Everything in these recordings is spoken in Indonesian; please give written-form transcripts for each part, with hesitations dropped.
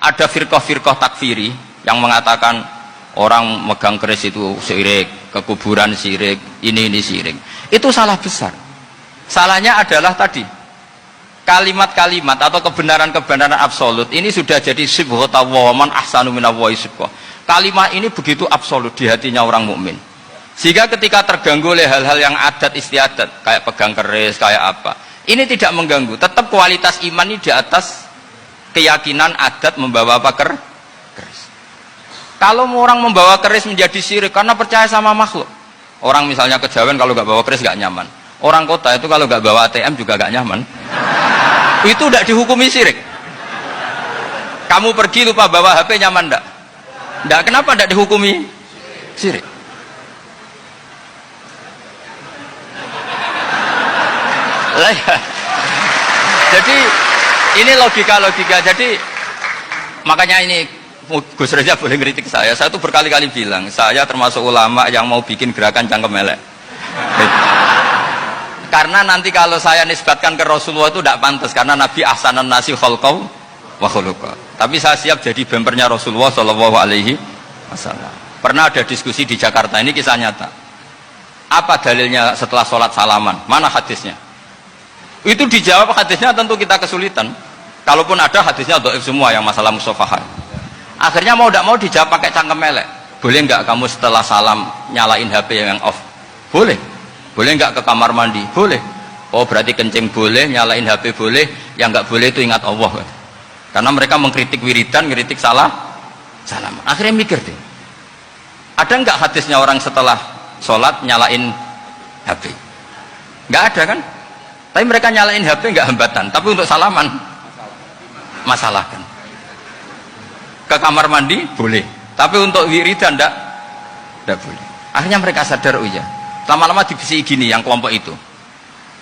Ada firqah-firqah takfiri yang mengatakan orang megang keris itu syirik, ke kuburan syirik, ini syirik. Itu salah besar. Salahnya adalah tadi kalimat-kalimat atau kebenaran-kebenaran absolut ini sudah jadi sibghatullah man ahsanu minallahi sibghah. Kalimat ini begitu absolut di hatinya orang mukmin. Sehingga ketika terganggu oleh hal-hal yang adat istiadat kayak pegang keris, kayak apa, ini tidak mengganggu. Tetap kualitas iman ini di atas keyakinan adat membawa apa keris. Kalau orang membawa keris menjadi syirik karena percaya sama makhluk. Orang misalnya kejawen kalau nggak bawa keris nggak nyaman. Orang kota itu kalau nggak bawa ATM juga nggak nyaman. Itu tidak dihukumi syirik. Kamu pergi lupa bawa HP nyaman enggak? Enggak, kenapa tidak dihukumi syirik? Jadi ini logika. Jadi makanya ini Gus Reza boleh ngeritik saya tuh berkali-kali bilang saya termasuk ulama yang mau bikin gerakan cangkem elek. Karena nanti kalau saya nisbatkan ke Rasulullah itu tidak pantas, karena Nabi ahsanan nasi khalqau wa khuluqa. Tapi saya siap jadi bempernya Rasulullah Shallallahu Alaihi Wasallam. Pernah ada diskusi di Jakarta, ini kisah nyata. Apa dalilnya setelah sholat salaman? Mana hadisnya? Itu dijawab hadisnya tentu kita kesulitan. Kalaupun ada hadisnya dhaif semua yang masalah musafahah. Akhirnya mau tidak mau dijawab pakai cangkem elek. Boleh nggak kamu setelah salam nyalain HP yang off? Boleh. Boleh nggak ke kamar mandi? Boleh. Oh berarti kencing boleh, nyalain HP boleh, yang nggak boleh itu ingat Allah. Karena mereka mengkritik wiridan, ngeritik salam. Akhirnya mikir deh, ada nggak hadisnya orang setelah sholat nyalain HP? Nggak ada kan? Tapi mereka nyalain HP nggak hambatan, tapi untuk salaman masalah kan? Ke kamar mandi boleh, tapi untuk wiridan nggak boleh. Akhirnya mereka sadar, oh iya. Lama-lama dibisi gini yang kelompok itu,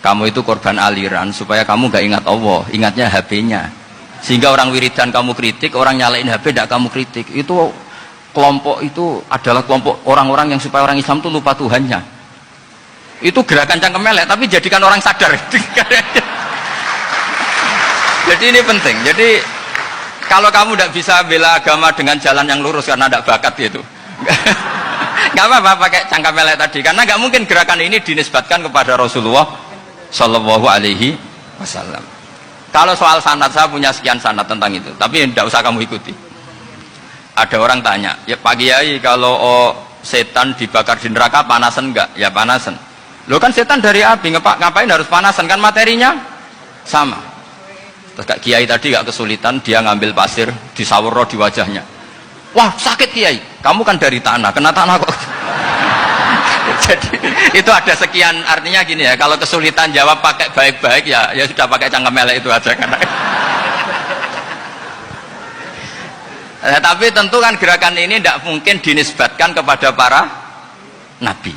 kamu itu korban aliran supaya kamu gak ingat Allah, ingatnya HP-nya. Sehingga orang wiridan kamu kritik, orang nyalain HP tidak kamu kritik. Itu kelompok itu adalah kelompok orang-orang yang supaya orang Islam itu lupa Tuhannya. Itu gerakan cangkem elek, tapi jadikan orang sadar. Jadi ini penting. Jadi kalau kamu tidak bisa bela agama dengan jalan yang lurus karena tidak bakat gitu, nggak apa-apa pakai cangkem elek tadi, karena nggak mungkin gerakan ini dinisbatkan kepada Rasulullah Shallallahu Alaihi Wasallam. Kalau soal sanad, saya punya sekian sanad tentang itu, tapi tidak usah kamu ikuti. Ada orang tanya, ya Pak Kiai, kalau setan dibakar di neraka panasan enggak? Ya panasan. Lo kan setan dari api, ngapain harus panasan? Kan materinya sama. Terus Kak Kiai tadi gak kesulitan, dia ngambil pasir disawero di wajahnya. Wah sakit Kiai, kamu kan dari tanah, kena tanah kok. Jadi itu ada sekian, artinya gini ya, kalau kesulitan jawab pakai baik-baik ya sudah pakai cangkem elek itu aja kan. Tapi tentu kan gerakan ini tidak mungkin dinisbatkan kepada para nabi.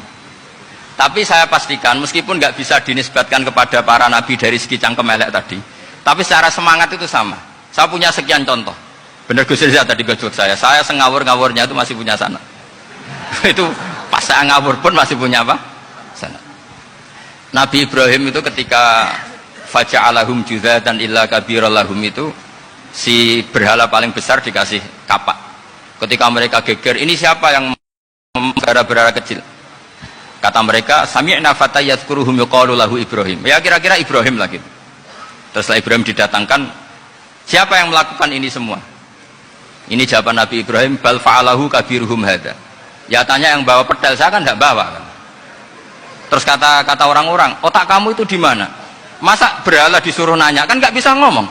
Tapi saya pastikan meskipun nggak bisa dinisbatkan kepada para nabi dari segi cangkem elek tadi, tapi secara semangat itu sama. Saya punya sekian contoh. Benar Gus Riza tadi gojok saya sengawur-ngawurnya itu masih punya sana. Itu pas saya ngawur pun masih punya apa? Sana. Nabi Ibrahim itu ketika faja'alahum juzatan illa kabirallahum itu, si berhala paling besar dikasih kapak. Ketika mereka geger, ini siapa yang berhala kecil? Kata mereka, sami'na fata yadhkuruhum yuqalu lahu Ibrahim. Ya kira-kira Ibrahim lagi. Terus setelah Ibrahim didatangkan, siapa yang melakukan ini semua? Ini jawaban Nabi Ibrahim, bal fa'alahu kabiruhum hadza. Ya tanya yang bawa pedal, saya kan tidak bawa kan. Terus kata orang-orang, otak kamu itu di mana? Masa berhala disuruh nanya, kan nggak bisa ngomong.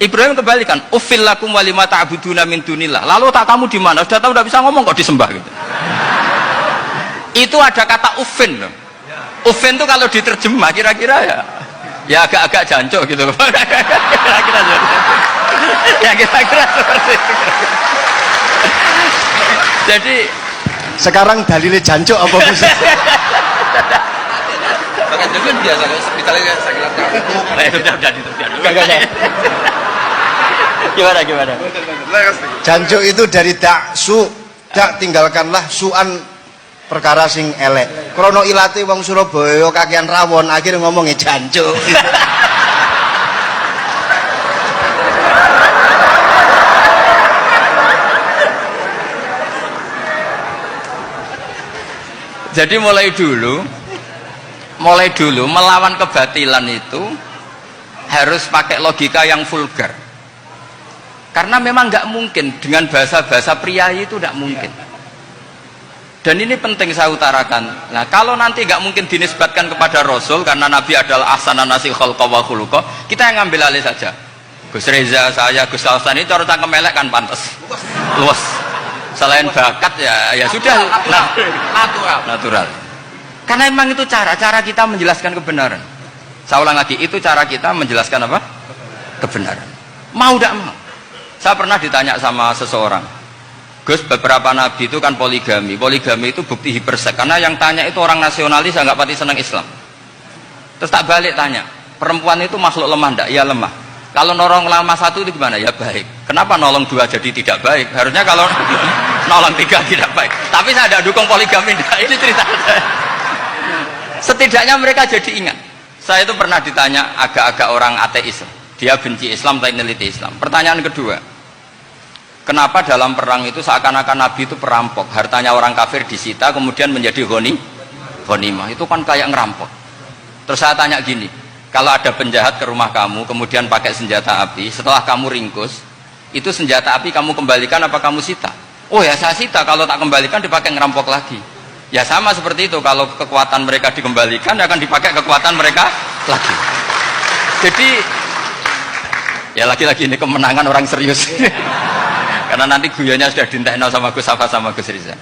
Ibrahim kebalikan, uffil lakum walima ta'buduna min dunillah. Lalu otak kamu di mana? Sudah tahu tidak bisa ngomong kok disembah gitu. Itu ada kata uffin loh. Uffin itu kalau diterjemah kira-kira ya agak-agak jancuk gitu loh. Kira-kira seperti itu. Jadi sekarang dalilnya jancuk apa musik? Pakai jancuk biasa kalau misalnya saya kira gimana? Jancuk itu dari daksu, dak tinggalkanlah suan perkara sing elek. Krono ilate wong Surabaya kakean rawon, akhirnya ngomongnya jancuk. Jadi mulai dulu melawan kebatilan itu harus pakai logika yang vulgar. Karena memang nggak mungkin dengan bahasa-bahasa priayi itu nggak mungkin. Dan ini penting saya utarakan. Nah, kalau nanti nggak mungkin dinisbatkan kepada Rasul karena Nabi adalah ahsanan nasi khalqa wa khuluqa, kita yang ngambil alih saja. Gus Reza, saya, Gus Hasan ini cara cangkem elek kan pantas. Luas. Selain bakat ya sudah natural. Karena memang itu cara kita menjelaskan kebenaran. Saya ulang lagi, itu cara kita menjelaskan apa? Kebenaran. Mau tidak mau. Saya pernah ditanya sama seseorang, Gus, beberapa nabi itu kan poligami. Poligami itu bukti hiperseks. Karena yang tanya itu orang nasionalis yang nggak pati senang Islam. Terus tak balik tanya, perempuan itu makhluk lemah enggak? Ya lemah. Kalau nolong lama satu itu gimana? Ya baik. Kenapa nolong dua jadi tidak baik? Harusnya kalau nolong tiga tidak baik. Tapi saya tidak dukung poligami. Ini cerita saya. Setidaknya mereka jadi ingat. Saya itu pernah ditanya agak-agak orang ateis. Dia benci Islam tapi neliti Islam. Pertanyaan kedua, kenapa dalam perang itu seakan-akan Nabi itu perampok, hartanya orang kafir disita kemudian menjadi ghanimah? Itu kan kayak ngerampok. Terus saya tanya gini, kalau ada penjahat ke rumah kamu kemudian pakai senjata api, setelah kamu ringkus, itu senjata api kamu kembalikan apa kamu sita? Oh ya saya sita, kalau tak kembalikan dipakai ngerampok lagi. Ya sama seperti itu, kalau kekuatan mereka dikembalikan akan dipakai kekuatan mereka lagi. Jadi ya lagi-lagi ini kemenangan orang serius. Karena nanti guyonnya sudah dintekno sama Gus Safa sama Gus Riza.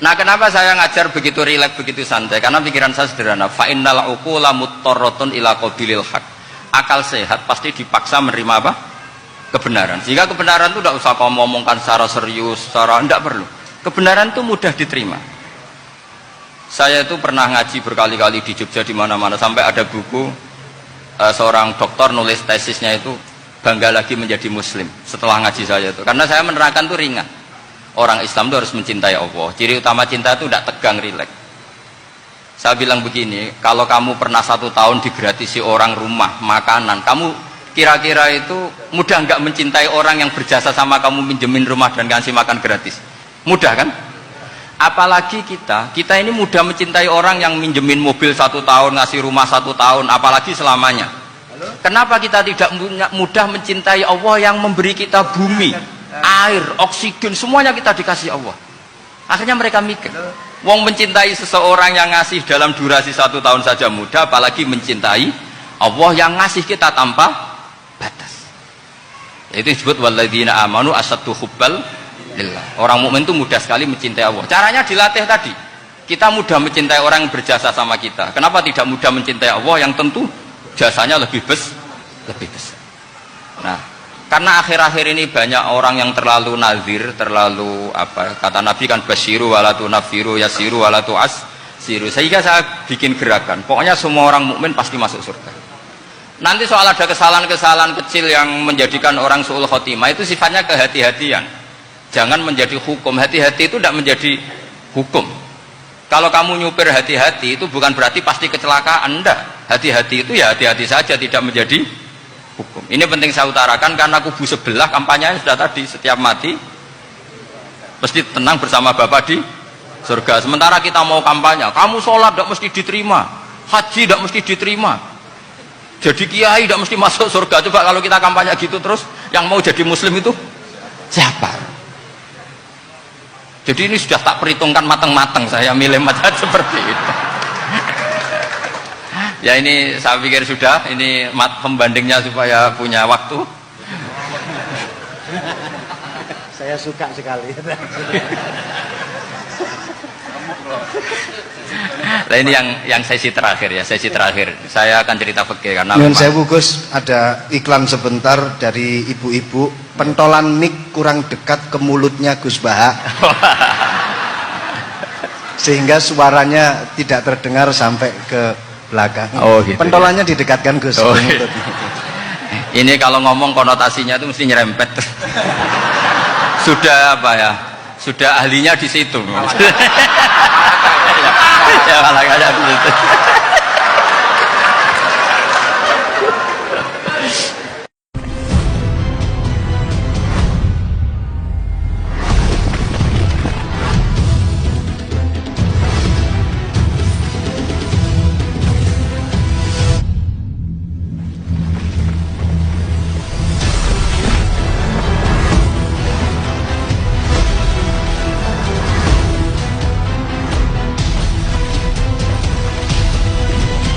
Nah, kenapa saya ngajar begitu rileks, begitu santai? Karena pikiran saya sederhana. Fa innal uqula muttarratun ila qabilil haq. Akal sehat pasti dipaksa menerima apa? Kebenaran. Sehingga kebenaran itu tidak usah kamu ngomongkan secara serius, secara tidak perlu. Kebenaran itu mudah diterima. Saya itu pernah ngaji berkali-kali di Jogja di mana-mana sampai ada buku seorang dokter nulis tesisnya itu bangga lagi menjadi muslim setelah ngaji saya itu, karena saya menerangkan itu ringan. Orang Islam itu harus mencintai Allah. Ciri utama cinta itu tidak tegang, rileks. Saya bilang begini, kalau kamu pernah 1 tahun digratisi orang rumah, makanan, kamu kira-kira itu mudah nggak mencintai orang yang berjasa sama kamu minjemin rumah dan ngasih makan gratis? Mudah kan? Apalagi kita ini mudah mencintai orang yang minjemin mobil 1 tahun, ngasih rumah 1 tahun, apalagi selamanya. Kenapa kita tidak mudah mencintai Allah yang memberi kita bumi, air, oksigen, semuanya kita dikasih Allah? Akhirnya mereka mikir, wong mencintai seseorang yang ngasih dalam durasi 1 tahun saja mudah, apalagi mencintai Allah yang ngasih kita tanpa batas. Itu disebut walladzina amanu asaddu hubbal lillah. Orang mukmin itu mudah sekali mencintai Allah. Caranya dilatih tadi. Kita mudah mencintai orang yang berjasa sama kita. Kenapa tidak mudah mencintai Allah yang tentu jasanya lebih besar? Nah, karena akhir-akhir ini banyak orang yang terlalu nazir, terlalu apa? Kata Nabi kan basyiru walatu nafiru yasiru walatu asiru. Sehingga saya bikin gerakan. Pokoknya semua orang mukmin pasti masuk surga. Nanti soal ada kesalahan-kesalahan kecil yang menjadikan orang su'ul khotimah itu sifatnya kehati-hatian. Jangan menjadi hukum. Hati-hati itu tidak menjadi hukum. Kalau kamu nyupir hati-hati itu bukan berarti pasti kecelakaan. Enggak. Hati-hati itu ya hati-hati saja, tidak menjadi hukum. Ini penting saya utarakan karena kubu sebelah kampanyenya sudah tadi, setiap mati mesti tenang bersama Bapak di surga. Sementara kita mau kampanye, kamu sholat tidak mesti diterima, haji tidak mesti diterima, jadi kiai tidak mesti masuk surga. Coba kalau kita kampanye gitu terus, yang mau jadi muslim itu siapa? Jadi ini sudah tak perhitungkan matang-matang, saya milih macam seperti itu. Ya ini saya pikir sudah, ini pembandingnya supaya punya waktu. Saya suka sekali. Nah ini yang sesi terakhir ya, sesi terakhir. Saya akan cerita fikih karena Nyun sewu Gus, ada iklan sebentar dari ibu-ibu. Pentolan mic kurang dekat ke mulutnya Gus Baha, sehingga suaranya tidak terdengar sampai ke belakang. Oh, gitu, pentolannya ya? Didekatkan Gus. Oh, gitu. Ini kalau ngomong konotasinya itu mesti nyerempet. Sudah apa ya? Sudah ahlinya di situ. Ya malah kayak gitu.